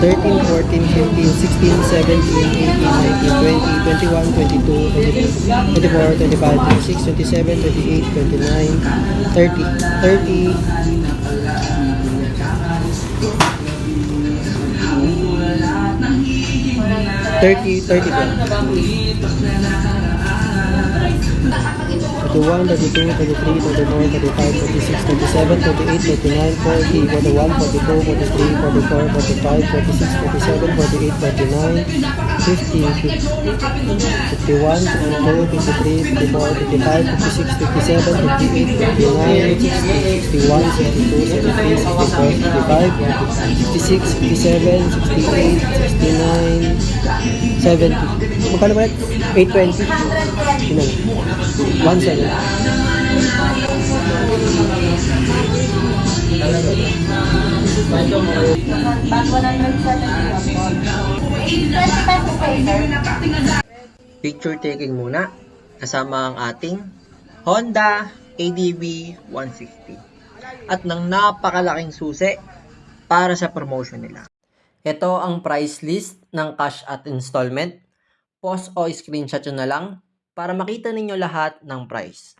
13, 14, 15, 16, 17, 18, 19, 20, 21, 22, 23, 24, 25, 26, 27, 28, 29, 30, 30 po. 31, 32, 33, 34, 35, 36, 37, 38, 39, 40, 41, 42, 43, 44, 45, 46, 47, 48, 49, 50, 51, 52, 53, 54, 55, 56, 57, 58, 59, 60, 61, 62, 63, 64, 65, 66, 67, 68, 69, 70. Magkano ba? 820? Ilan? 17. Picture taking muna kasama ang ating Honda ADV 160 at ng napakalaking susi para sa promotion nila. Ito ang price list ng cash at installment. Pause o screenshot nyo na lang para makita ninyo lahat ng price.